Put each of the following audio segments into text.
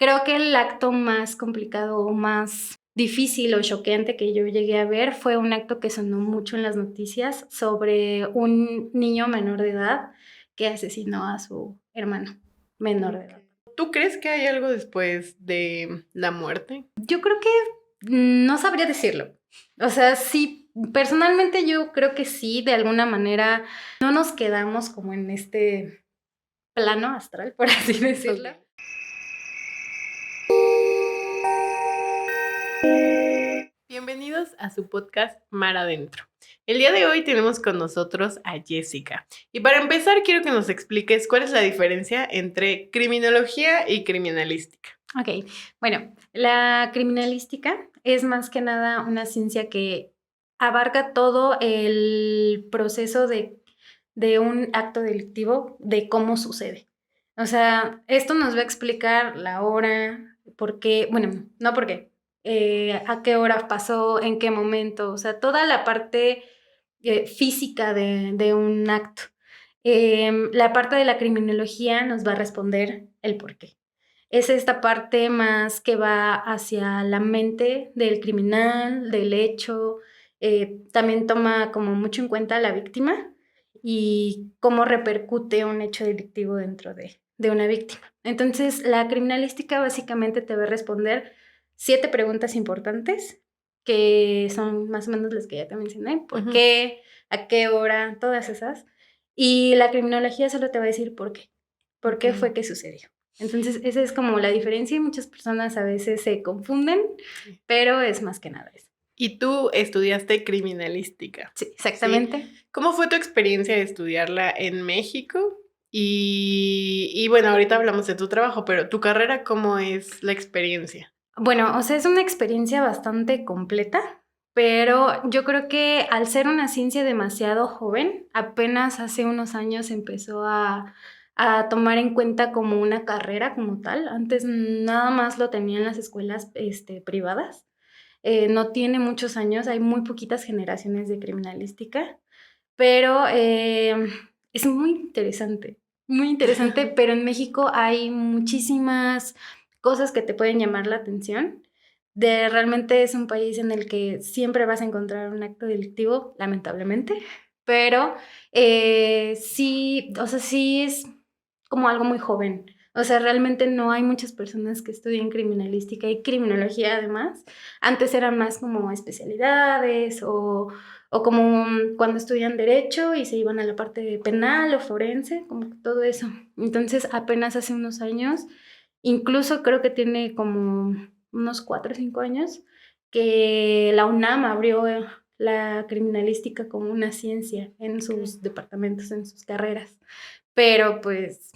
Creo que el acto más complicado o más difícil o choqueante que yo llegué a ver fue un acto que sonó mucho en las noticias sobre un niño menor de edad que asesinó a su hermano menor de edad. ¿Tú crees que hay algo después de la muerte? Yo creo que no sabría decirlo. O sea, sí, personalmente yo creo que sí, de alguna manera no nos quedamos como en este plano astral, por así decirlo. Ok. Bienvenidos a su podcast Mar Adentro. El día de hoy tenemos con nosotros a Jessica. Y para empezar, quiero que nos expliques cuál es la diferencia entre criminología y criminalística. Ok, bueno, la criminalística es más que nada una ciencia que abarca todo el proceso de un acto delictivo, de cómo sucede. O sea, esto nos va a explicar la hora, por qué, bueno, no por qué, a qué hora pasó, en qué momento, o sea, toda la parte física de un acto. La parte de la criminología nos va a responder el por qué. Es esta parte más que va hacia la mente del criminal, del hecho. También toma como mucho en cuenta a la víctima y cómo repercute un hecho delictivo dentro de una víctima. Entonces, la criminalística básicamente te va a responder 7 preguntas importantes, que son más o menos las que ya te mencioné. ¿Por qué? ¿A qué hora? Todas esas. Y la criminología solo te va a decir por qué. ¿Por qué fue que sucedió? Entonces, esa es como la diferencia y muchas personas a veces se confunden, Sí. pero es más que nada eso. Y tú estudiaste criminalística. Sí, ¿Sí? exactamente. ¿Cómo fue tu experiencia de estudiarla en México? Y bueno, ahorita hablamos de tu trabajo, pero tu carrera, ¿cómo es la experiencia? Bueno, o sea, es una experiencia bastante completa, pero yo creo que al ser una ciencia demasiado joven, apenas hace unos años empezó a tomar en cuenta como una carrera como tal. Antes nada más lo tenían las escuelas privadas. No tiene muchos años, hay muy poquitas generaciones de criminalística, pero es muy interesante, pero en México hay muchísimas cosas que te pueden llamar la atención. Realmente es un país en el que siempre vas a encontrar un acto delictivo, lamentablemente, pero sí, o sea, sí es como algo muy joven. O sea, realmente no hay muchas personas que estudien criminalística y criminología además. Antes eran más como especialidades o como cuando estudian derecho y se iban a la parte de penal o forense, como que todo eso. Entonces, apenas hace unos años, incluso creo que tiene como unos 4 o 5 años, que la UNAM abrió la criminalística como una ciencia en sus departamentos, en sus carreras. Pero pues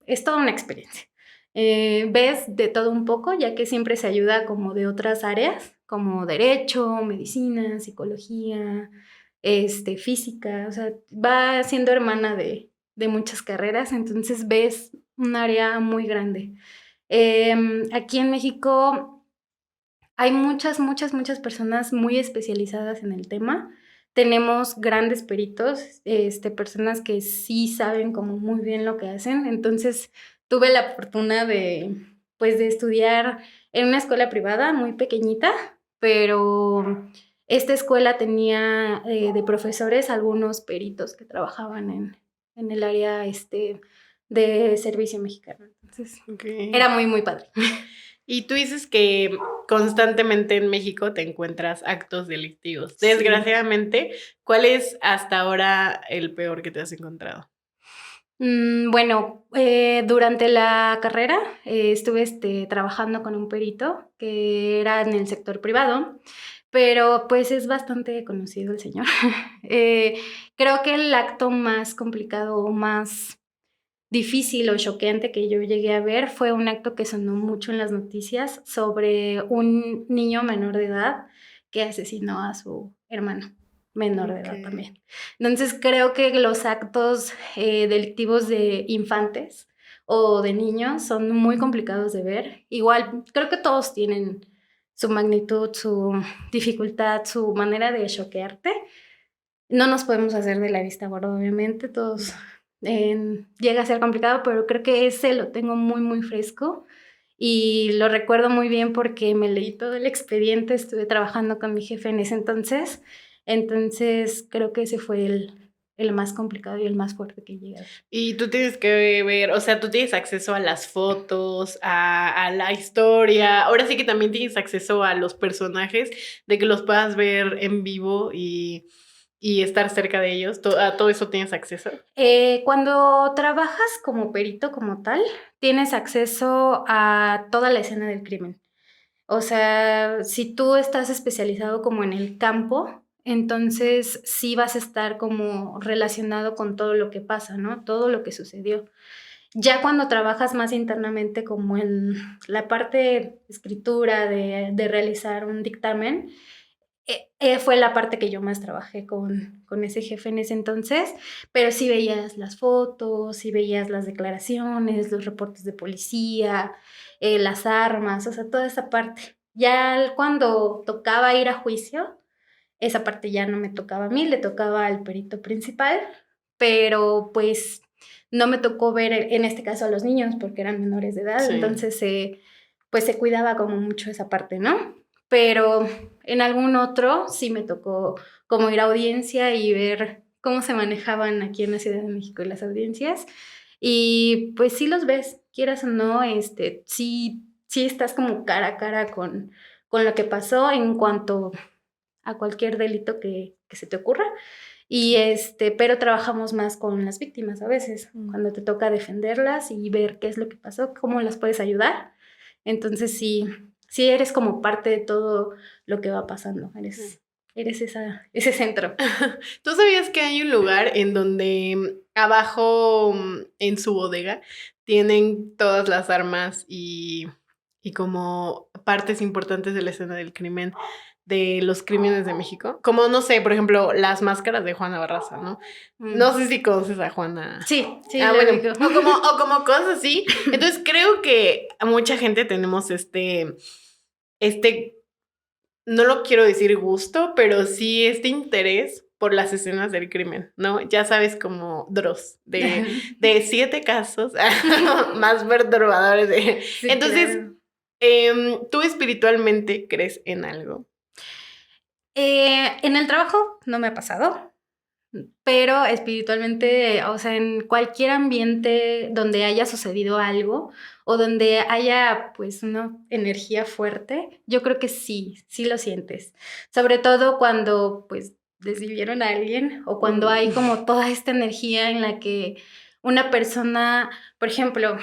es toda una experiencia. Ves de todo un poco, ya que siempre se ayuda como de otras áreas, como derecho, medicina, psicología, física, o sea, va siendo hermana de muchas carreras, entonces ves un área muy grande. Aquí en México hay muchas personas muy especializadas en el tema. Tenemos grandes peritos, personas que sí saben como muy bien lo que hacen. Entonces, tuve la fortuna pues, de estudiar en una escuela privada muy pequeñita, pero esta escuela tenía de profesores algunos peritos que trabajaban en el área de servicio mexicano. Entonces, Ok. era muy padre. Y tú dices que constantemente en México te encuentras actos delictivos. Sí. Desgraciadamente, ¿cuál es hasta ahora el peor que te has encontrado? Bueno, durante la carrera estuve trabajando con un perito que era en el sector privado, pero pues es bastante conocido el señor. Eh, Creo que el acto más complicado o más difícil o choqueante que yo llegué a ver fue un acto que sonó mucho en las noticias sobre un niño menor de edad que asesinó a su hermano menor de Ok. edad también. Entonces creo que los actos delictivos de infantes o de niños son muy complicados de ver. Igual, creo que todos tienen su magnitud, su dificultad, su manera de choquearte. No nos podemos hacer de la vista gorda, obviamente, todos llega a ser complicado, pero creo que ese lo tengo muy fresco y lo recuerdo muy bien porque me leí todo el expediente, estuve trabajando con mi jefe en ese entonces creo que ese fue el más complicado y el más fuerte que llegué a ver. Y tú tienes que ver, o sea, tú tienes acceso a las fotos, a la historia, ahora sí que también tienes acceso a los personajes, de que los puedas ver en vivo y estar cerca de ellos, ¿a todo eso tienes acceso? Cuando trabajas como perito como tal, tienes acceso a toda la escena del crimen. O sea, si tú estás especializado como en el campo, entonces sí vas a estar como relacionado con todo lo que pasa, ¿no? Todo lo que sucedió. Ya cuando trabajas más internamente como en la parte de escritura, de realizar un dictamen, fue la parte que yo más trabajé con ese jefe en ese entonces, pero sí veías las fotos, sí veías las declaraciones, los reportes de policía, las armas, o sea, toda esa parte. Ya cuando tocaba ir a juicio, esa parte ya no me tocaba a mí, le tocaba al perito principal, pero pues no me tocó ver en este caso a los niños porque eran menores de edad, Sí. entonces pues se cuidaba como mucho esa parte, ¿no? Pero en algún otro sí me tocó como ir a audiencia y ver cómo se manejaban aquí en la Ciudad de México las audiencias. Y pues sí los ves, quieras o no, sí estás como cara a cara con lo que pasó en cuanto a cualquier delito que se te ocurra. Y pero trabajamos más con las víctimas a veces, cuando te toca defenderlas y ver qué es lo que pasó, cómo las puedes ayudar. Entonces sí eres como parte de todo lo que va pasando, eres ese centro. ¿Tú sabías que hay un lugar en donde abajo en su bodega tienen todas las armas y como partes importantes de la escena del crimen, de los crímenes de México? Como, no sé, por ejemplo, las máscaras de Juana Barraza, ¿no? No sé si conoces a Juana. Sí, Ah, lo bueno, ubico. o como cosas así. Entonces creo que a mucha gente tenemos no lo quiero decir gusto, pero sí este interés por las escenas del crimen, ¿no? Ya sabes, como Dross, de 7 casos más perturbadores. Sí, Entonces, claro. ¿tú espiritualmente crees en algo? En el trabajo no me ha pasado, pero espiritualmente, o sea, en cualquier ambiente donde haya sucedido algo o donde haya pues una energía fuerte, yo creo que sí lo sientes. Sobre todo cuando pues desvivieron a alguien o cuando hay como toda esta energía en la que una persona, por ejemplo,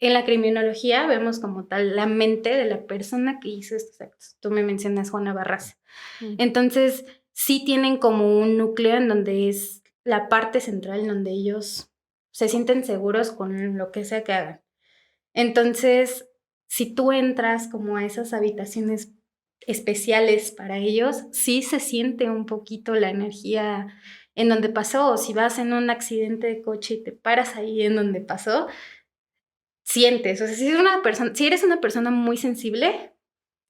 en la criminología vemos como tal la mente de la persona que hizo estos actos. Tú me mencionas Juana Barraza. Entonces, sí tienen como un núcleo en donde es la parte central, en donde ellos se sienten seguros con lo que sea que hagan. Entonces, si tú entras como a esas habitaciones especiales para ellos, sí se siente un poquito la energía en donde pasó, o si vas en un accidente de coche y te paras ahí en donde pasó, sientes, o sea, si eres una persona muy sensible,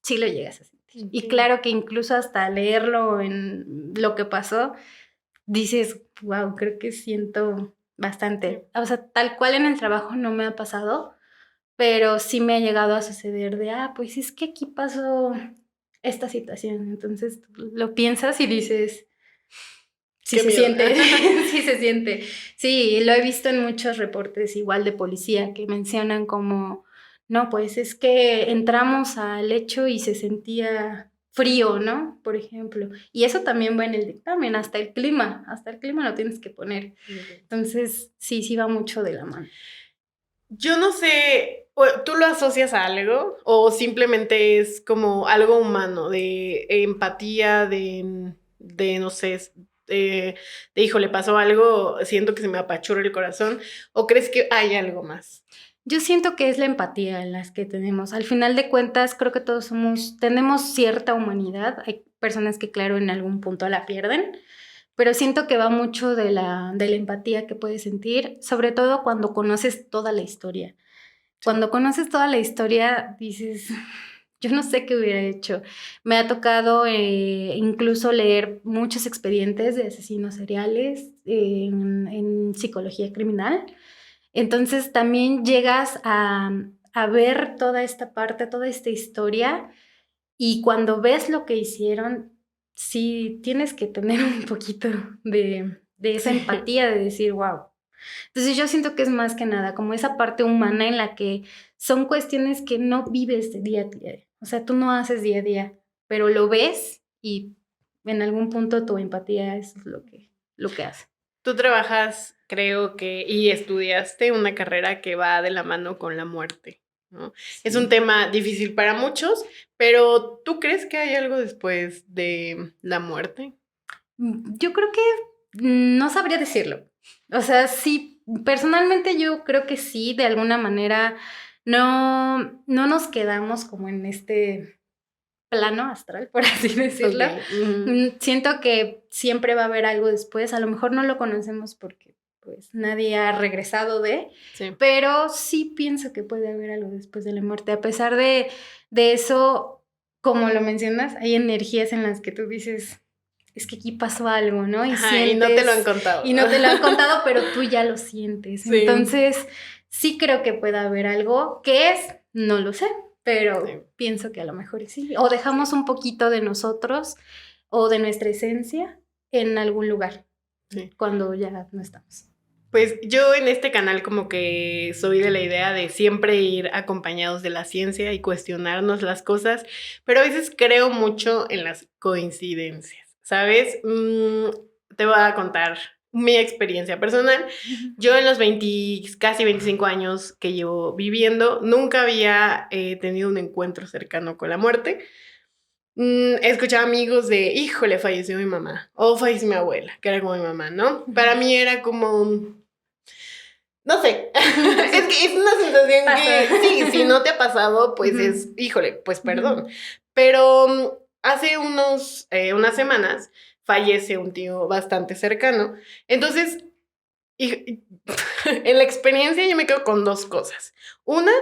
sí lo llegas a sentir. Y claro que incluso hasta leerlo en lo que pasó, dices, wow, creo que siento bastante. O sea, tal cual en el trabajo no me ha pasado, pero sí me ha llegado a suceder pues es que aquí pasó esta situación. Entonces lo piensas y dices, sí Qué se miedo. siente, sí se siente. Sí, lo he visto en muchos reportes igual de policía que mencionan como, no, pues es que entramos al hecho y se sentía frío, ¿no? Por ejemplo. Y eso también va en el dictamen, hasta el clima lo tienes que poner. Entonces, sí va mucho de la mano. Yo no sé, ¿tú lo asocias a algo o simplemente es como algo humano, de empatía, no sé, hijo, le pasó algo, siento que se me apachurra el corazón, o crees que hay algo más? Yo siento que es la empatía en las que tenemos. Al final de cuentas, creo que todos tenemos cierta humanidad. Hay personas que, claro, en algún punto la pierden, pero siento que va mucho de la empatía que puedes sentir, sobre todo cuando conoces toda la historia. Cuando conoces toda la historia, dices, yo no sé qué hubiera hecho. Me ha tocado incluso leer muchos expedientes de asesinos seriales en psicología criminal. Entonces también llegas a ver toda esta parte, toda esta historia, y cuando ves lo que hicieron, sí tienes que tener un poquito de esa Sí. empatía de decir, wow. Entonces yo siento que es más que nada como esa parte humana en la que son cuestiones que no vives de día a día. O sea, tú no haces día a día, pero lo ves y en algún punto tu empatía es lo que hace. Tú trabajas, creo que, y estudiaste una carrera que va de la mano con la muerte, ¿no? Es un Sí. tema difícil para muchos, pero ¿tú crees que hay algo después de la muerte? Yo creo que no sabría decirlo. O sea, sí, personalmente yo creo que sí, de alguna manera no nos quedamos como en este plano astral, por así decirlo. Ok. Ujú. Siento que siempre va a haber algo después, a lo mejor no lo conocemos porque pues nadie ha regresado Sí. pero sí pienso que puede haber algo después de la muerte. A pesar de eso, como lo mencionas, hay energías en las que tú dices, es que aquí pasó algo, ¿no? Y Ajá, y no te lo han sientes, contado. y no te lo han contado, pero tú ya lo sientes. Sí. Entonces, sí creo que puede haber algo. ¿Qué es? No lo sé, pero Sí. pienso que a lo mejor sí. O dejamos un poquito de nosotros o de nuestra esencia en algún lugar Sí. cuando ya no estamos. Pues yo en este canal como que soy de la idea de siempre ir acompañados de la ciencia y cuestionarnos las cosas, pero a veces creo mucho en las coincidencias, ¿sabes? Te voy a contar mi experiencia personal. Yo en los 20, casi 25 años que llevo viviendo, nunca había tenido un encuentro cercano con la muerte. Escuchaba amigos de, híjole, falleció mi mamá, o falleció mi abuela, que era como mi mamá, ¿no? Para mí era como, no sé, es que es una sensación Pasa. que sí, si no te ha pasado, pues es, híjole, pues perdón. Pero hace unas semanas fallece un tío bastante cercano. Entonces, en la experiencia yo me quedo con dos cosas. Una,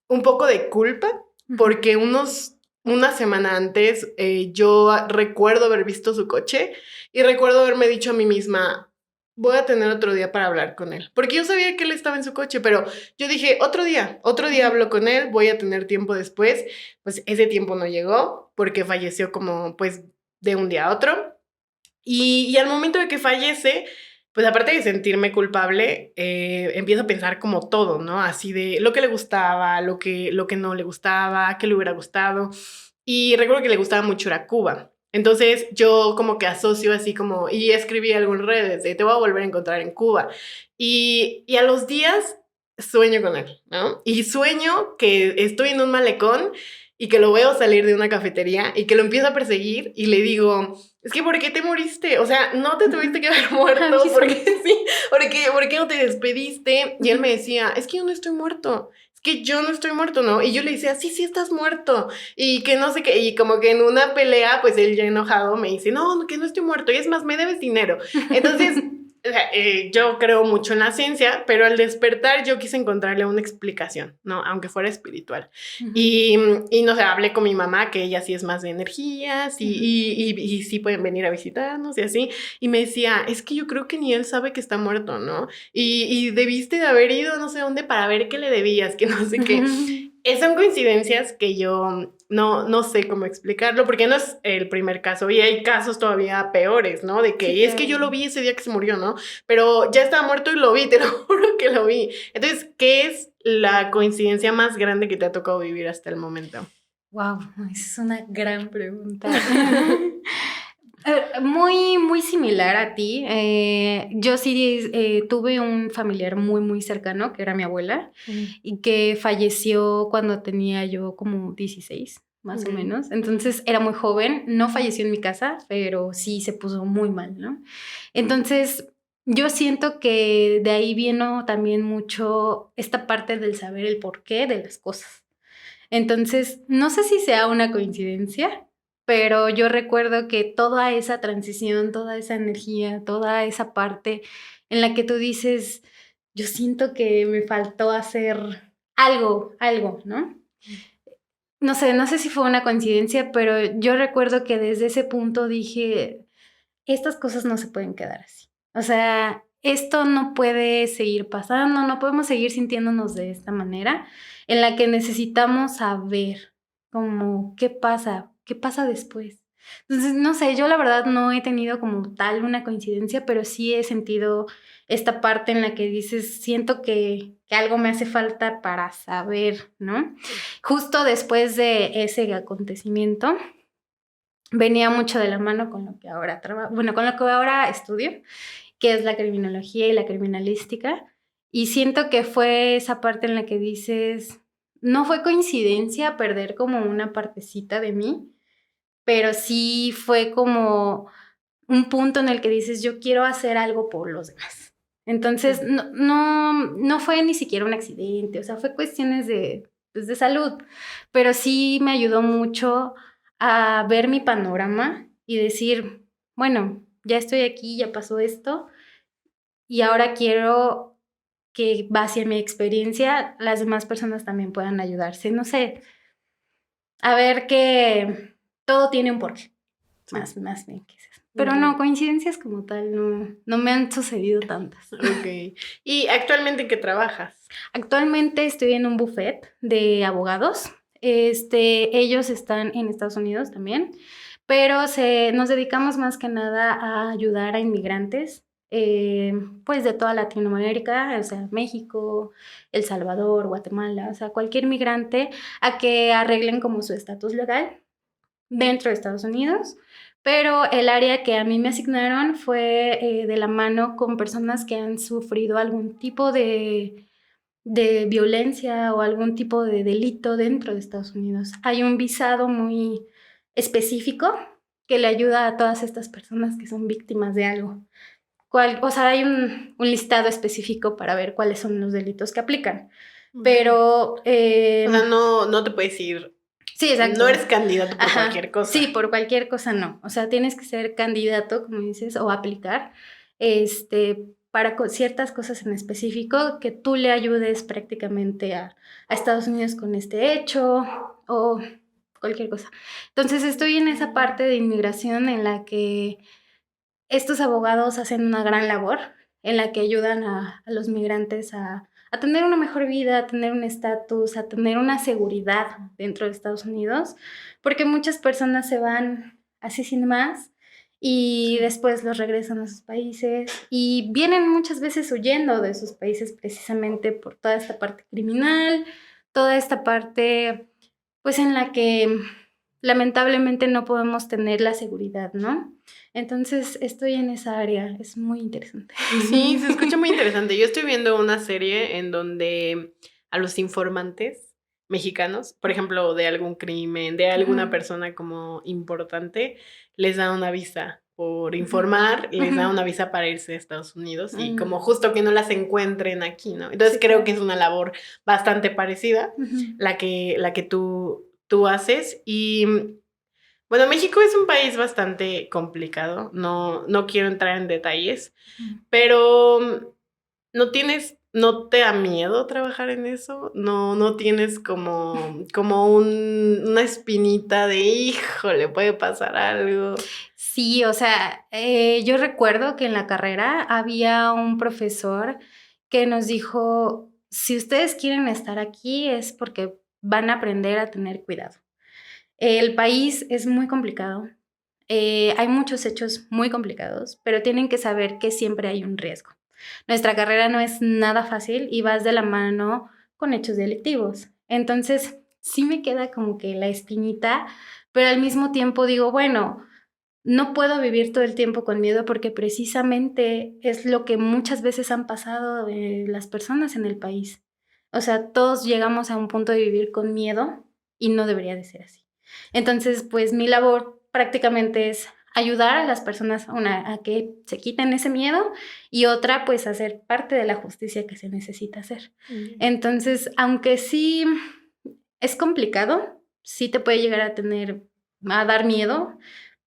un poco de culpa, porque una semana antes yo recuerdo haber visto su coche y recuerdo haberme dicho a mí misma, voy a tener otro día para hablar con él, porque yo sabía que él estaba en su coche, pero yo dije, otro día hablo con él, voy a tener tiempo después. Pues ese tiempo no llegó porque falleció como pues de un día a otro. Y al momento de que fallece, pues aparte de sentirme culpable, empiezo a pensar como todo, ¿no? Así de lo que le gustaba, lo que no le gustaba, qué le hubiera gustado. Y recuerdo que le gustaba mucho ir a Cuba. Entonces yo como que asocio así como, y escribí algo en redes de te voy a volver a encontrar en Cuba. Y a los días sueño con él, ¿no? Y sueño que estoy en un malecón y que lo veo salir de una cafetería y que lo empiezo a perseguir y le digo, es que ¿por qué te moriste? O sea, no te tuviste que haber muerto, porque sí, ¿por qué no te despediste? Y él me decía, es que yo no estoy muerto, es que yo no estoy muerto, ¿no? Y yo le decía, sí, sí estás muerto, y que no sé qué, y como que en una pelea, pues él ya enojado me dice, no, que no estoy muerto, y es más, me debes dinero. Entonces, o sea, yo creo mucho en la ciencia, pero al despertar yo quise encontrarle una explicación, ¿no? Aunque fuera espiritual. Y no sé, hablé con mi mamá, que ella sí es más de energías y sí pueden venir a visitarnos y así. Y me decía, es que yo creo que ni él sabe que está muerto, ¿no? Y debiste de haber ido no sé dónde para ver qué le debías, que no sé qué. Son coincidencias que yo no sé cómo explicarlo, porque no es el primer caso y hay casos todavía peores, ¿no? De que Sí, es que yo lo vi ese día que se murió, ¿no? Pero ya estaba muerto y lo vi, te lo juro que lo vi. Entonces, ¿qué es la coincidencia más grande que te ha tocado vivir hasta el momento? Wow, esa es una gran pregunta. Muy, muy similar a ti. Yo sí tuve un familiar muy, muy cercano, que era mi abuela, y que falleció cuando tenía yo como 16, más o menos. Entonces era muy joven, no falleció en mi casa, pero sí se puso muy mal, ¿no? Entonces yo siento que de ahí vino también mucho esta parte del saber el porqué de las cosas. Entonces, no sé si sea una coincidencia, pero yo recuerdo que toda esa transición, toda esa energía, toda esa parte en la que tú dices, yo siento que me faltó hacer algo, ¿no? No sé si fue una coincidencia, pero yo recuerdo que desde ese punto dije, estas cosas no se pueden quedar así. O sea, esto no puede seguir pasando, no podemos seguir sintiéndonos de esta manera, en la que necesitamos saber como qué pasa después. Entonces, no sé, yo la verdad no he tenido como tal una coincidencia, pero sí he sentido esta parte en la que dices, siento que algo me hace falta para saber, ¿no? Justo después de ese acontecimiento, venía mucho de la mano con lo que ahora trabajo, bueno, con lo que ahora estudio, que es la criminología y la criminalística, y siento que fue esa parte en la que dices, no fue coincidencia perder como una partecita de mí, pero sí fue como un punto en el que dices, yo quiero hacer algo por los demás. Entonces, no fue ni siquiera un accidente, o sea, fue cuestiones pues, de salud, pero sí me ayudó mucho a ver mi panorama y decir, bueno, ya estoy aquí, ya pasó esto, y ahora quiero que, base en mi experiencia, las demás personas también puedan ayudarse. No sé, a ver que todo tiene un porqué. Sí. Más bien que eso. Pero no, coincidencias como tal, no me han sucedido tantas. Ok. ¿Y actualmente en qué trabajas? Actualmente estoy en un buffet de abogados. Ellos están en Estados Unidos también, pero nos dedicamos más que nada a ayudar a inmigrantes, pues de toda Latinoamérica, o sea, México, El Salvador, Guatemala, o sea, cualquier migrante a que arreglen como su estatus legal dentro de Estados Unidos, pero el área que a mí me asignaron fue de la mano con personas que han sufrido algún tipo de violencia o algún tipo de delito dentro de Estados Unidos. Hay un visado muy específico que le ayuda a todas estas personas que son víctimas de algo. O sea, hay un listado específico para ver cuáles son los delitos que aplican. Pero... O sea, no te puedes ir. Sí, exacto. No eres candidato por Ajá. cualquier cosa. Sí, por cualquier cosa no. O sea, tienes que ser candidato, como dices, o aplicar, para ciertas cosas en específico que tú le ayudes prácticamente a Estados Unidos con este hecho o cualquier cosa. Entonces, estoy en esa parte de inmigración en la que estos abogados hacen una gran labor, en la que ayudan a los migrantes a tener una mejor vida, a tener un estatus, a tener una seguridad dentro de Estados Unidos, porque muchas personas se van así sin más y después los regresan a sus países y vienen muchas veces huyendo de sus países precisamente por toda esta parte criminal, toda esta parte pues en la que lamentablemente no podemos tener la seguridad, ¿no? Entonces estoy en esa área, es muy interesante. Sí, se escucha muy interesante. Yo estoy viendo una serie en donde a los informantes mexicanos, por ejemplo, de algún crimen, de alguna persona como importante, les da una visa por informar, les da una visa para irse a Estados Unidos y como justo que no las encuentren aquí, ¿no? Entonces creo que es una labor bastante parecida la que tú haces y bueno, México es un país bastante complicado, no quiero entrar en detalles, pero ¿no te da miedo trabajar en eso? ¿No tienes como una espinita de, híjole, puede pasar algo? Sí, o sea, yo recuerdo que en la carrera había un profesor que nos dijo, si ustedes quieren estar aquí es porque van a aprender a tener cuidado. El país es muy complicado, hay muchos hechos muy complicados, pero tienen que saber que siempre hay un riesgo. Nuestra carrera no es nada fácil y vas de la mano con hechos delictivos. Entonces, sí me queda como que la espinita, pero al mismo tiempo digo, bueno, no puedo vivir todo el tiempo con miedo porque precisamente es lo que muchas veces han pasado las personas en el país. O sea, todos llegamos a un punto de vivir con miedo y no debería de ser así. Entonces, pues mi labor prácticamente es ayudar a las personas, una, a que se quiten ese miedo y otra, pues hacer parte de la justicia que se necesita hacer. Entonces, aunque sí es complicado, sí te puede llegar a dar miedo,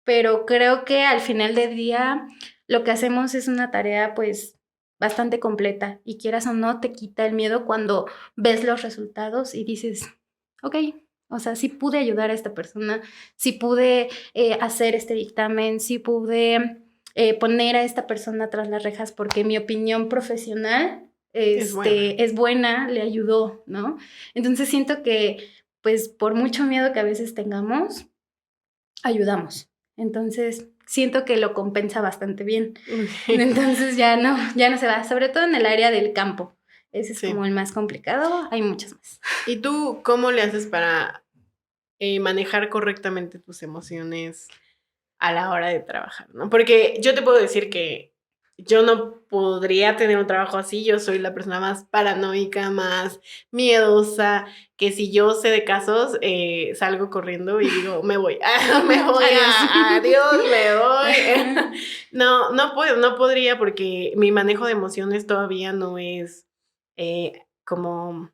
pero creo que al final del día lo que hacemos es una tarea pues bastante completa y quieras o no te quita el miedo cuando ves los resultados y dices, ok, o sea, sí pude ayudar a esta persona, sí pude hacer este dictamen, sí pude poner a esta persona tras las rejas porque mi opinión profesional Es buena, le ayudó, ¿no? Entonces siento que, pues, por mucho miedo que a veces tengamos, ayudamos. Entonces, siento que lo compensa bastante bien. Entonces ya no se va, sobre todo en el área del campo. Ese es Sí. como el más complicado, hay muchos más. ¿Y tú cómo le haces para manejar correctamente tus emociones a la hora de trabajar, ¿no? Porque yo te puedo decir que yo no podría tener un trabajo así, yo soy la persona más paranoica, más miedosa, que si yo sé de casos, salgo corriendo y digo, me voy, me voy, adiós, me voy. No podría porque mi manejo de emociones todavía no es como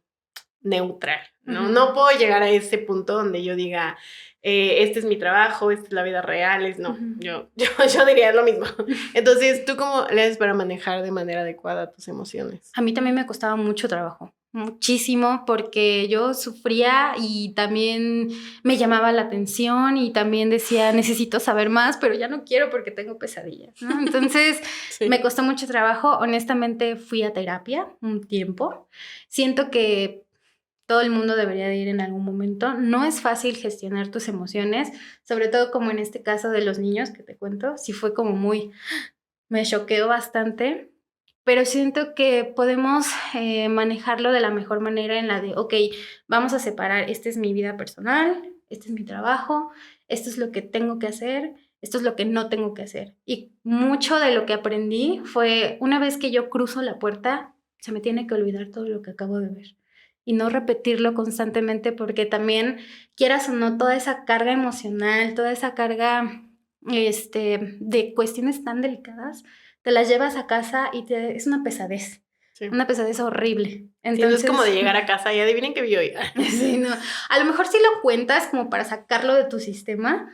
neutral, ¿no? No puedo llegar a ese punto donde yo diga, este es mi trabajo, esta es la vida real, no, yo diría lo mismo. Entonces, ¿tú cómo le haces para manejar de manera adecuada tus emociones? A mí también me costaba mucho trabajo, muchísimo, porque yo sufría y también me llamaba la atención y también decía, necesito saber más, pero ya no quiero porque tengo pesadillas, ¿no? Entonces, Sí. Me costó mucho trabajo. Honestamente, fui a terapia un tiempo. Siento que todo el mundo debería de ir en algún momento. No es fácil gestionar tus emociones, sobre todo como en este caso de los niños que te cuento. Sí fue como me choqueó bastante, pero siento que podemos manejarlo de la mejor manera en la de, ok, vamos a separar, esta es mi vida personal, este es mi trabajo, esto es lo que tengo que hacer, esto es lo que no tengo que hacer. Y mucho de lo que aprendí fue, una vez que yo cruzo la puerta, se me tiene que olvidar todo lo que acabo de ver y no repetirlo constantemente porque también, quieras o no, toda esa carga emocional, toda esa carga de cuestiones tan delicadas, te las llevas a casa y es una pesadez. Sí. Una pesadez horrible. Entonces, no es como de llegar a casa y adivinen qué vi hoy. Sí, no. A lo mejor sí lo cuentas como para sacarlo de tu sistema,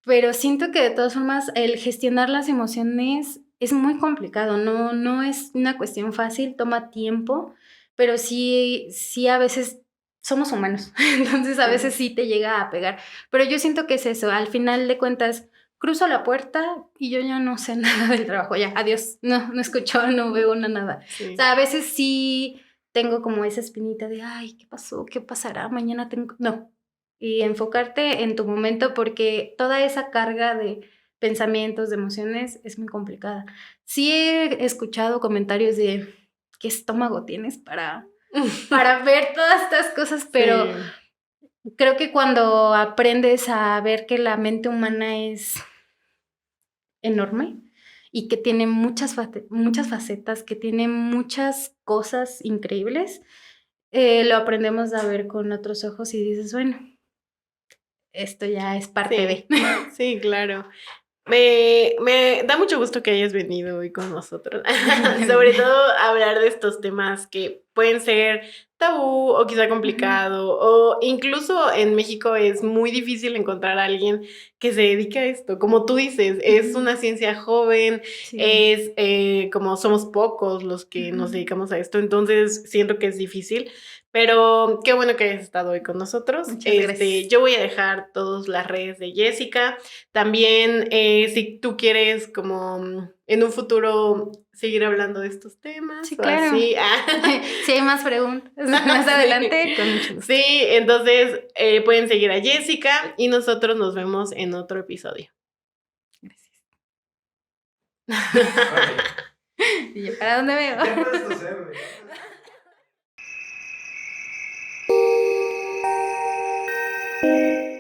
pero siento que de todas formas el gestionar las emociones es muy complicado, no es una cuestión fácil, toma tiempo, pero sí a veces somos humanos, entonces a veces sí te llega a pegar, pero yo siento que es eso, al final de cuentas cruzo la puerta y yo ya no sé nada del trabajo, ya, adiós, no escucho, no veo nada. Sí. O sea, a veces sí tengo como esa espinita de, ay, ¿qué pasó? ¿Qué pasará? Mañana tengo... No, y enfocarte en tu momento porque toda esa carga de pensamientos, de emociones es muy complicada. Sí he escuchado comentarios de qué estómago tienes para ver todas estas cosas, pero creo que cuando aprendes a ver que la mente humana es enorme y que tiene muchas facetas, que tiene muchas cosas increíbles, lo aprendemos a ver con otros ojos y dices, bueno, esto ya es parte de. Sí, claro. Me da mucho gusto que hayas venido hoy con nosotros. Sobre todo hablar de estos temas que pueden ser tabú o quizá complicado, o incluso en México es muy difícil encontrar a alguien que se dedique a esto. Como tú dices, es una ciencia joven, Sí. es como somos pocos los que nos dedicamos a esto, entonces siento que es difícil. Pero qué bueno que hayas estado hoy con nosotros. Muchas gracias. Yo voy a dejar todas las redes de Jessica. También, si tú quieres como en un futuro seguir hablando de estos temas Sí, o claro. así. Si hay más preguntas más adelante, con mucho gusto. Sí, entonces pueden seguir a Jessica y nosotros nos vemos en otro episodio. Gracias. ¿Y yo para dónde veo? Ya puedes toser, güey. Ya puedes-